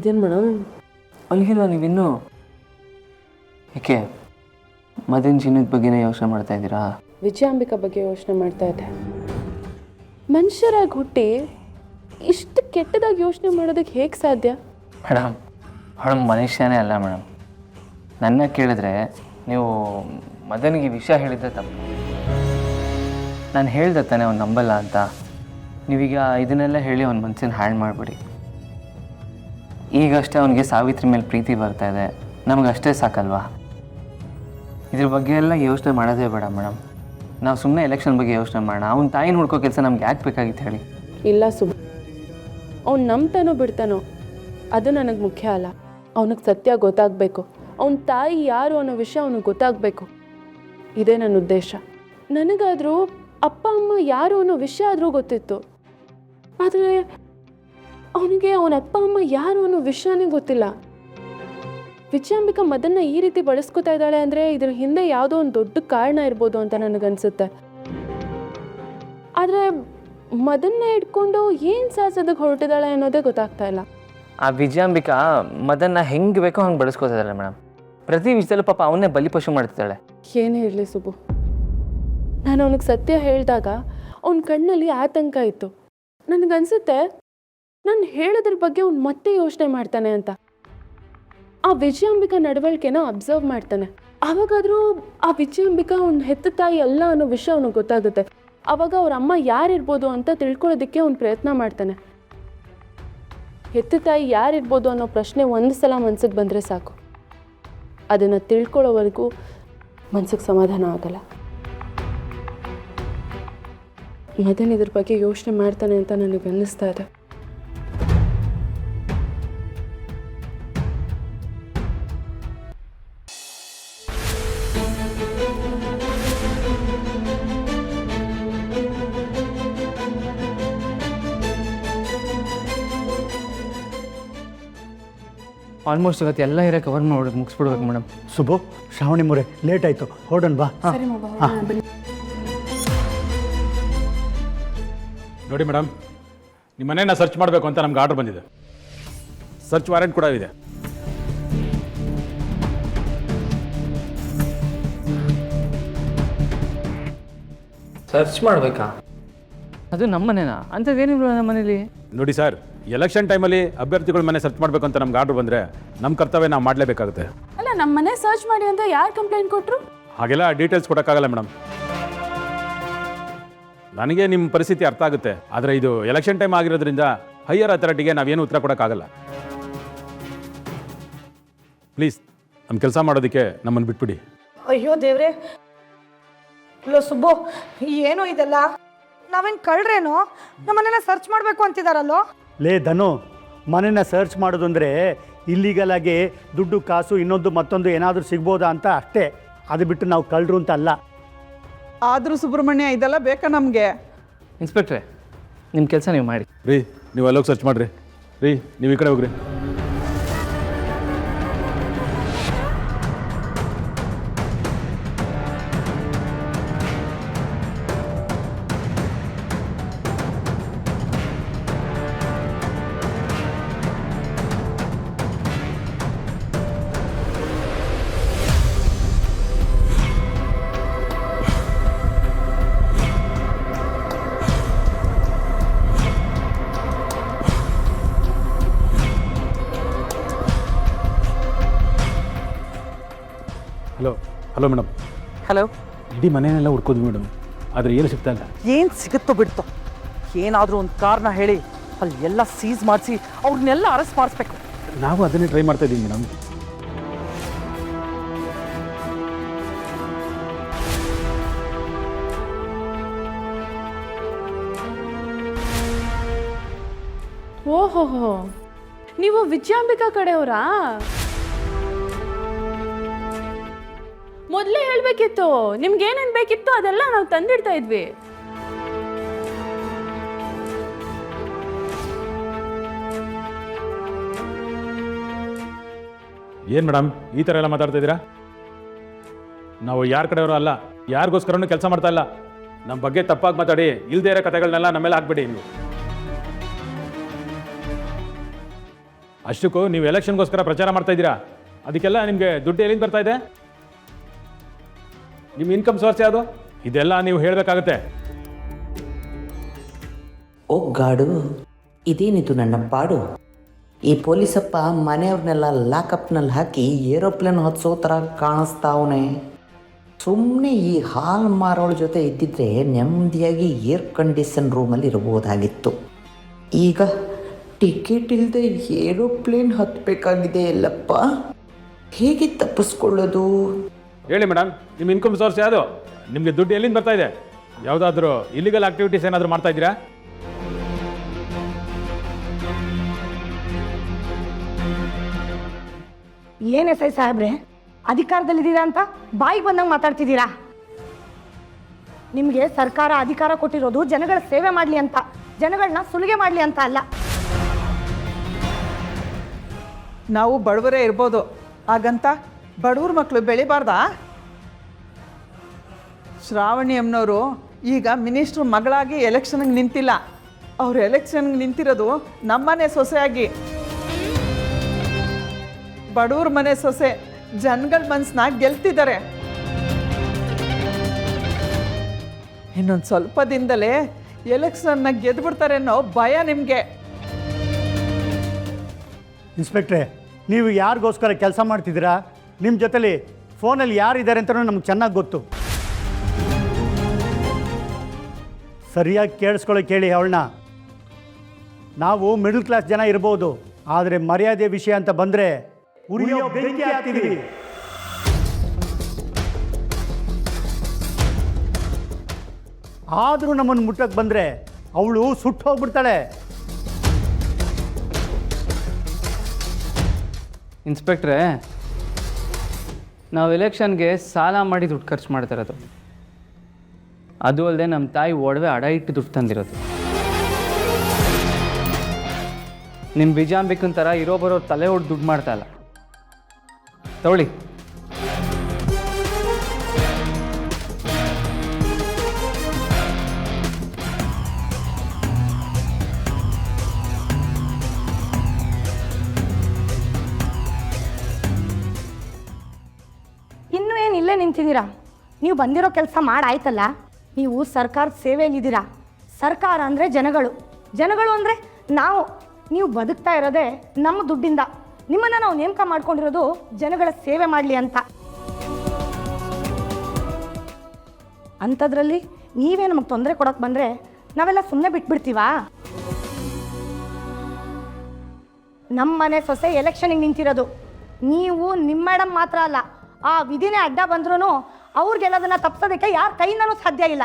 ಇದೇನು ಮೇಡಮ್ ಅಲ್ಲಿಗಿಲ್ಲ ನೀವಿನ್ನೂ ಏಕೆ ಮದನ್ ಚಿನ್ನದ ಬಗ್ಗೆನೇ ಯೋಚನೆ ಮಾಡ್ತಾ ಇದ್ದೀರಾ? ವಿಜಯಾಂಬಿಕಾ ಬಗ್ಗೆ ಯೋಚನೆ ಮಾಡ್ತಾ ಇದ್ದೆ. ಮನುಷ್ಯರಾಗಿ ಹುಟ್ಟಿ ಇಷ್ಟು ಕೆಟ್ಟದಾಗಿ ಯೋಚನೆ ಮಾಡೋದಕ್ಕೆ ಹೇಗೆ ಸಾಧ್ಯ? ಮೇಡಮ್ ಅವಳು ಮನುಷ್ಯನೇ ಅಲ್ಲ ಮೇಡಮ್. ನನ್ನ ಕೇಳಿದ್ರೆ ನೀವು ಮದನಿಗೆ ವಿಷಯ ಹೇಳಿದ್ದೆ ತಪ್ಪು. ನಾನು ಹೇಳ್ದೆ ತಾನೆ ಅವ್ನು ನಂಬಲ್ಲ ಅಂತ. ನೀವೀಗ ಇದನ್ನೆಲ್ಲ ಹೇಳಿ ಅವ್ನ ಮನಸ್ಸನ್ನ ಹಾಳು ಮಾಡಿಬಿಡಿ. ಈಗಷ್ಟೇ ಅವನಿಗೆ ಸಾವಿತ್ರಿ ಮೇಲೆ ಪ್ರೀತಿ ಬರ್ತಾ ಇದೆ, ನಮಗಷ್ಟೇ ಸಾಕಲ್ವಾ? ಇದ್ರ ಬಗ್ಗೆ ಎಲ್ಲ ಯೋಚನೆ ಮಾಡೋದೇ ಬೇಡ ಮೇಡಮ್. ನಾವು ಸುಮ್ಮನೆ ಎಲೆಕ್ಷನ್ ಬಗ್ಗೆ ಯೋಚನೆ ಮಾಡೋಣ. ಅವ್ನ ತಾಯಿನ ಹುಡ್ಕೋ ಕೆಲಸ ನಮ್ಗೆ ಯಾಕೆ ಬೇಕಾಗಿತ್ತು ಹೇಳಿ? ಇಲ್ಲ ಅವ್ನು ನಂಬ್ತಾನೋ ಬಿಡ್ತಾನೋ ಅದು ನನಗೆ ಮುಖ್ಯ ಅಲ್ಲ. ಅವನಿಗೆ ಸತ್ಯ ಗೊತ್ತಾಗಬೇಕು. ಅವನ ತಾಯಿ ಯಾರು ಅನ್ನೋ ವಿಷಯ ಅವನಿಗೆ ಗೊತ್ತಾಗಬೇಕು. ಇದೇ ನನ್ನ ಉದ್ದೇಶ. ನನಗಾದರೂ ಅಪ್ಪ ಅಮ್ಮ ಯಾರು ಅನ್ನೋ ವಿಷಯ ಆದರೂ ಗೊತ್ತಿತ್ತು. ಆದರೆ ಅವನಿಗೆ ಅವನ ಅಪ್ಪ ಅಮ್ಮ ಯಾರು ಅನ್ನೋ ವಿಷಯನೇ ಗೊತ್ತಿಲ್ಲ. ವಿಜಯಾಂಬಿಕಾ ಮದನ್ನ ಈ ರೀತಿ ಬಳಸ್ಕೊತಾ ಇದ್ದಾಳೆ ಅಂದರೆ ಇದ್ರ ಹಿಂದೆ ಯಾವುದೋ ಒಂದು ದೊಡ್ಡ ಕಾರಣ ಇರ್ಬೋದು ಅಂತ ನನಗನ್ಸುತ್ತೆ. ಆದರೆ ಮದನ್ನ ಇಟ್ಕೊಂಡು ಏನು ಸಾಧಿಸೋದಕ್ಕೆ ಹೊರಟಿದ್ದಾಳೆ ಅನ್ನೋದೇ ಗೊತ್ತಾಗ್ತಾ ಇಲ್ಲ. ಆ ವಿಜಯಾಂಬಿಕಾ ಮದನ್ನ ಹೆಂಗೆ ಬೇಕೋ ಹಂಗೆ ಬಳಸ್ಕೊತಿದ್ದಾಳೆ ಮೇಡಮ್. ಪ್ರತಿ ವಿಷಯದಲ್ಲೂ ಪಾಪ ಅವನ್ನೇ ಬಲಿಪಶು ಮಾಡ್ತಿದ್ದಾಳೆ. ಏನೇ ಇರಲಿ ಸುಬ್ಬು, ನಾನು ಅವನಿಗೆ ಸತ್ಯ ಹೇಳಿದಾಗ ಅವನ ಕಣ್ಣಲ್ಲಿ ಆತಂಕ ಇತ್ತು. ನನಗನ್ಸುತ್ತೆ ನಾನು ಹೇಳೋದ್ರ ಬಗ್ಗೆ ಅವ್ನು ಮತ್ತೆ ಯೋಚನೆ ಮಾಡ್ತಾನೆ ಅಂತ. ಆ ವಿಜಯಾಂಬಿಕಾ ನಡವಳಿಕೆನ ಅಬ್ಸರ್ವ್ ಮಾಡ್ತಾನೆ. ಆವಾಗಾದರೂ ಆ ವಿಜಯಾಂಬಿಕಾ ಅವ್ನ ಹೆತ್ತ ತಾಯಿ ಅಲ್ಲ ಅನ್ನೋ ವಿಷಯ ಅವನಿಗೆ ಗೊತ್ತಾಗುತ್ತೆ. ಆವಾಗ ಅವ್ರ ಅಮ್ಮ ಯಾರಿರ್ಬೋದು ಅಂತ ತಿಳ್ಕೊಳ್ಳೋದಕ್ಕೆ ಅವ್ನು ಪ್ರಯತ್ನ ಮಾಡ್ತಾನೆ. ಹೆತ್ತ ತಾಯಿ ಯಾರಿರ್ಬೋದು ಅನ್ನೋ ಪ್ರಶ್ನೆ ಒಂದು ಸಲ ಮನ್ಸಿಗೆ ಬಂದರೆ ಸಾಕು. ಅದನ್ನು ತಿಳ್ಕೊಳ್ಳೋವರೆಗೂ ಮನ್ಸಿಗೆ ಸಮಾಧಾನ ಆಗಲ್ಲ. ಮದನ್ ಇದ್ರ ಬಗ್ಗೆ ಯೋಚನೆ ಮಾಡ್ತಾನೆ ಅಂತ ನನಗೆ ಅನ್ನಿಸ್ತಾ ಇದೆ. ಆಲ್ಮೋಸ್ಟ್ ಇವತ್ತು ಎಲ್ಲ ಇರೋ ಕವರ್ ಮಾಡಿ ಮುಗಿಸ್ಬಿಡ್ಬೇಕು ಮೇಡಮ್. ಸುಬ್ಬು, ಶ್ರಾವಣಿ ಮುರೆ ಲೇಟ್ ಆಯಿತು, ಹೊರಡೋಣ ಬಾ. ನೋಡಿ ಮೇಡಮ್, ನಿಮ್ಮ ಮನೇನ ಸರ್ಚ್ ಮಾಡಬೇಕು ಅಂತ ನಮ್ಗೆ ಆರ್ಡರ್ ಬಂದಿದೆ. ಸರ್ಚ್ ವಾರೆಂಟ್ ಕೂಡ ಇದೆ. ಸರ್ಚ್ ಮಾಡಬೇಕಾ? ಅದು ನಮ್ಮ ಮನೇನಾ? ಅಂಥದ್ದೇನಿಲ್ಲ ನಮ್ಮ ಮನೇಲಿ. ನೋಡಿ ಸರ್, ಎಲೆಕ್ಷನ್ ಟೈಮಲ್ಲಿ ಅಭ್ಯರ್ಥಿಗಳ ಮನೆ ಸರ್ಚ್ ಮಾಡಬೇಕು ಅಂತ ನಮ್ಗೆ ಆರ್ಡರ್ ಬಂದರೆ ನಮ್ಮ ಕರ್ತವ್ಯ ನಾವು ಮಾಡಲೇಬೇಕಾಗುತ್ತೆ. ಅಲ್ಲ, ನಮ್ಮ ಮನೆ ಸರ್ಚ್ ಮಾಡಿ ಅಂತ ಯಾರು ಕಂಪ್ಲೇಂಟ್ ಕೊಟ್ಟರು? ಹಾಗೆಲ್ಲ ಡೀಟೇಲ್ಸ್ ಕೊಡೋಕ್ಕಾಗಲ್ಲ ಮೇಡಮ್. ನನಗೆ ನಿಮ್ಮ ಪರಿಸ್ಥಿತಿ ಅರ್ಥ ಆಗುತ್ತೆ. ಆದರೆ ಇದು ಎಲೆಕ್ಷನ್ ಟೈಮ್ ಆಗಿರೋದ್ರಿಂದ ಹೈಯರ್ ಅಥಾರಿಟಿಗೆ ನಾವೇನು ಉತ್ತರ ಕೊಡೋಕ್ಕಾಗಲ್ಲ. ಪ್ಲೀಸ್ ನಮ್ಮ ಕೆಲಸ ಮಾಡೋದಕ್ಕೆ ನಮ್ಮನ್ನು ಬಿಟ್ಬಿಡಿ. ಅಯ್ಯೋ ದೇವ್ರೆ, ಲೋ ಸುಬ್ಬು, ಏನೋ ಇದೆಲ್ಲ? ನಾವೇನು ಕಳ್ರೇನೋ? ನಮ್ಮನ್ನೆಲ್ಲ ಸರ್ಚ್ ಮಾಡಬೇಕು ಅಂತಿದಾರಲ್ಲೋ? ಲೇ ಧನು, ಮನೇನ ಸರ್ಚ್ ಮಾಡೋದು ಅಂದರೆ ಇಲ್ಲಿಗಲ್ ಆಗಿ ದುಡ್ಡು ಕಾಸು ಇನ್ನೊಂದು ಮತ್ತೊಂದು ಏನಾದರೂ ಸಿಗ್ಬೋದಾ ಅಂತ ಅಷ್ಟೇ. ಅದು ಬಿಟ್ಟು ನಾವು ಕಳ್ಳರು ಅಂತ ಅಲ್ಲ. ಆದರೂ ಸುಬ್ರಹ್ಮಣ್ಯ, ಇದೆಲ್ಲ ಬೇಕಾ ನಮಗೆ? ಇನ್ಸ್ಪೆಕ್ಟ್ರೆ, ನಿಮ್ಮ ಕೆಲಸ ನೀವು ಮಾಡಿ. ರೀ, ನೀವು ಅಲ್ಲೋಗಿ ಸರ್ಚ್ ಮಾಡಿರಿ. ರೀ, ನೀವು ಈ ಕಡೆ ಹೋಗ್ರಿ. Hello madam. ಹಲೋ. ಇಡೀ ಮನೆಯೆಲ್ಲ ಹುಡ್ಕೋದು ಮೇಡಮ್, ಆದರೆ ಏನು ಸಿಗ್ತಾ ಇಲ್ಲ. ಏನು ಸಿಗುತ್ತೋ ಬಿಡ್ತೋ, ಏನಾದರೂ ಒಂದು ಕಾರಣ ಹೇಳಿ ಅಲ್ಲಿ ಎಲ್ಲ ಸೀಸ್ ಮಾಡಿಸಿ ಅವ್ರನ್ನೆಲ್ಲ ಅರೆಸ್ಟ್ ಮಾಡಿಸ್ಬೇಕು. ನಾವು ಅದನ್ನೇ ಟ್ರೈ ಮಾಡ್ತಾ ಇದ್ದೀವಿ ಮೇಡಮ್. ಓಹೋಹೋ, ನೀವು ವಿಜಯಾಂಬಿಕಾ ಕಡೆಯವರಾ? ಮೊದಲೇ ಹೇಳಬೇಕಿತ್ತು. ನಿಮ್ಗೇನೇನು ಬೇಕಿತ್ತು ಅದೆಲ್ಲ ನಾವು ತಂದಿಡ್ತಾ ಇದ್ವಿ. ಏನು ಮೇಡಮ್ ಈ ಥರ ಎಲ್ಲ ಮಾತಾಡ್ತಾ ಇದ್ದೀರಾ? ನಾವು ಯಾರ ಕಡೆಯವರು ಅಲ್ಲ, ಯಾರಿಗೋಸ್ಕರನೂ ಕೆಲಸ ಮಾಡ್ತಾ ಇಲ್ಲ. ನಮ್ಮ ಬಗ್ಗೆ ತಪ್ಪಾಗಿ ಮಾತಾಡಿ ಇಲ್ಲದೇ ಇರೋ ಕಥೆಗಳನ್ನೆಲ್ಲ ನಮ್ಮೆಲ್ಲ ಹಾಕ್ಬಿಡಿ. ನೀವು ಅಷ್ಟಕ್ಕೂ ನೀವು ಎಲೆಕ್ಷನ್ಗೋಸ್ಕರ ಪ್ರಚಾರ ಮಾಡ್ತಾ ಇದ್ದೀರಾ, ಅದಕ್ಕೆಲ್ಲ ನಿಮಗೆ ದುಡ್ಡು ಎಲ್ಲಿಂದ ಬರ್ತಾ ಇದೆ? ನಿಮ್ಮ ಇನ್ಕಮ್ ಸೋರ್ಸ್ ಯಾವುದು? ಇದೆಲ್ಲ ನೀವು ಹೇಳಬೇಕಾಗತ್ತೆ. ಓ ಗಾಡು, ಇದೇನಿದು ನನ್ನ ಪಾಡು. ಈ ಪೊಲೀಸಪ್ಪ ಮನೆಯವ್ರನ್ನೆಲ್ಲ ಲಾಕಪ್ನಲ್ಲಿ ಹಾಕಿ ಏರೋಪ್ಲೇನ್ ಹತ್ಸೋ ಥರ ಕಾಣಿಸ್ತಾವನೆ. ಸುಮ್ಮನೆ ಈ ಹಾಲ್ ಮಾರೋಳ ಜೊತೆ ಇದ್ದಿದ್ರೆ ನೆಮ್ಮದಿಯಾಗಿ ಏರ್ ಕಂಡೀಷನ್ ರೂಮಲ್ಲಿ ಇರ್ಬೋದಾಗಿತ್ತು. ಈಗ ಟಿಕೆಟ್ ಇಲ್ಲದೆ ಏರೋಪ್ಲೇನ್ ಹತ್ತಬೇಕಾಗಿದೆ ಎಲ್ಲಪ್ಪ. ಹೇಗೆ ತಪ್ಪಿಸ್ಕೊಳ್ಳೋದು? ಹೇಳಿ ಮೇಡಮ್, ನಿಮ್ಮ ಇನ್ಕಮ್ ಸೋರ್ಸ್ ಯಾವುದು? ನಿಮಗೆ ದುಡ್ಡು ಎಲ್ಲಿಂದ ಬರ್ತಾ ಇದೆ? ಯಾವುದಾದ್ರೂ ಇಲ್ಲಿಗಲ್ ಆಕ್ಟಿವಿಟೀಸ್ ಏನಾದರೂ ಮಾಡ್ತಾ ಇದ್ದೀರಾ? ಏನ್ ಎಸ್ ಐ ಸಾಹೇಬ್ರೆ, ಅಧಿಕಾರದಲ್ಲಿದ್ದೀರಾ ಅಂತ ಬಾಯಿಗೆ ಬಂದಂಗೆ ಮಾತಾಡ್ತಿದ್ದೀರಾ? ನಿಮಗೆ ಸರ್ಕಾರ ಅಧಿಕಾರ ಕೊಟ್ಟಿರೋದು ಜನಗಳ ಸೇವೆ ಮಾಡಲಿ ಅಂತ, ಜನಗಳನ್ನ ಸುಲಿಗೆ ಮಾಡಲಿ ಅಂತ ಅಲ್ಲ. ನಾವು ಬಡವರೇ ಇರ್ಬೋದು, ಹಾಗಂತ ಬಡವ್ರ ಮಕ್ಕಳು ಬೆಳಿಬಾರ್ದಾ? ಶ್ರಾವಣಿ ಅಮ್ಮನವರು ಈಗ ಮಿನಿಸ್ಟ್ರು ಮಗಳಾಗಿ ಎಲೆಕ್ಷನ್ಗೆ ನಿಂತಿಲ್ಲ, ಅವ್ರು ಎಲೆಕ್ಷನ್ಗೆ ನಿಂತಿರೋದು ನಮ್ಮನೆ ಸೊಸೆಯಾಗಿ. ಬಡವ್ರ ಮನೆ ಸೊಸೆ ಜನಗಳ ಮನಸ್ಸನ್ನ ಗೆಲ್ತಿದ್ದಾರೆ. ಇನ್ನೊಂದು ಸ್ವಲ್ಪ ದಿನದಲ್ಲೇ ಎಲೆಕ್ಷನ್ನ ಗೆದ್ಬಿಡ್ತಾರೆ ಅನ್ನೋ ಭಯ ನಿಮಗೆ. ಇನ್ಸ್ಪೆಕ್ಟ್ರೆ, ನೀವು ಯಾರಿಗೋಸ್ಕರ ಕೆಲಸ ಮಾಡ್ತಿದ್ದೀರಾ? ನಿಮ್ಮ ಜೊತೆಲಿ ಫೋನಲ್ಲಿ ಯಾರಿದ್ದಾರೆ ಅಂತಲೂ ನಮ್ಗೆ ಚೆನ್ನಾಗಿ ಗೊತ್ತು. ಸರಿಯಾಗಿ ಕೇಳಿಸ್ಕೊಳ್ಳೋಕೆ ಕೇಳಿ ಅವಳನ್ನ. ನಾವು ಮಿಡಲ್ ಕ್ಲಾಸ್ ಜನ ಇರ್ಬೋದು, ಆದರೆ ಮರ್ಯಾದೆ ವಿಷಯ ಅಂತ ಬಂದರೆ ಉರಿಯೋ ಬೆಂಕಿ ಹಾಕ್ತೀವಿ. ಆದರೂ ನಮ್ಮನ್ನು ಮುಟ್ಟಕ್ಕೆ ಬಂದರೆ ಅವಳು ಸುಟ್ಟು ಹೋಗ್ಬಿಡ್ತಾಳೆ. ಇನ್ಸ್ಪೆಕ್ಟ್ರೇ, ನಾವು ಎಲೆಕ್ಷನ್ಗೆ ಸಾಲ ಮಾಡಿ ದುಡ್ಡು ಖರ್ಚು ಮಾಡ್ತಾ ಇರೋದು. ಅದು ಅಲ್ಲದೆ ನಮ್ಮ ತಾಯಿ ಒಡವೆ ಅಡ ಇಟ್ಟು ದುಡ್ಡು ತಂದಿರೋದು. ನಿಮ್ಮ ಬಿಜಾಂಬಿಕನ್ ಥರ ಇರೋ ಬರೋ ತಲೆ ಹೊಡೆದು ದುಡ್ಡು ಮಾಡ್ತಾ ಇಲ್ಲ. ತಗೊಳ್ಳಿ. ಇನ್ನೂ ಏನು ಇಲ್ಲೇ ನಿಂತಿದ್ದೀರಾ? ನೀವು ಬಂದಿರೋ ಕೆಲಸ ಮಾಡಾಯ್ತಲ್ಲ. ನೀವು ಸರ್ಕಾರದ ಸೇವೆಯಲ್ಲಿದ್ದೀರಾ. ಸರ್ಕಾರ ಅಂದರೆ ಜನಗಳು, ಜನಗಳು ಅಂದರೆ ನಾವು. ನೀವು ಬದುಕ್ತಾ ಇರೋದೇ ನಮ್ಮ ದುಡ್ಡಿಂದ. ನಿಮ್ಮನ್ನು ನಾವು ನೇಮಕ ಮಾಡ್ಕೊಂಡಿರೋದು ಜನಗಳ ಸೇವೆ ಮಾಡಲಿ ಅಂತ. ಅಂಥದ್ರಲ್ಲಿ ನೀವೇ ನಮಗೆ ತೊಂದರೆ ಕೊಡೋಕೆ ಬಂದರೆ ನಾವೆಲ್ಲ ಸುಮ್ಮನೆ ಬಿಟ್ಬಿಡ್ತೀವಾ? ನಮ್ಮ ಮನೆ ಸೊಸೆ ಎಲೆಕ್ಷನಿಗೆ ನಿಂತಿರೋದು. ನೀವು ನಿಮ್ಮ ಮೇಡಮ್ ಮಾತ್ರ ಅಲ್ಲ, ಆ ವಿಧಿನೇ ಅಡ್ಡ ಬಂದ್ರೂ ಅವ್ರಿಗೆಲ್ಲದನ್ನು ತಪ್ಪಿಸೋದಕ್ಕೆ ಯಾರ ಕೈಯಿಂದನೂ ಸಾಧ್ಯ ಇಲ್ಲ.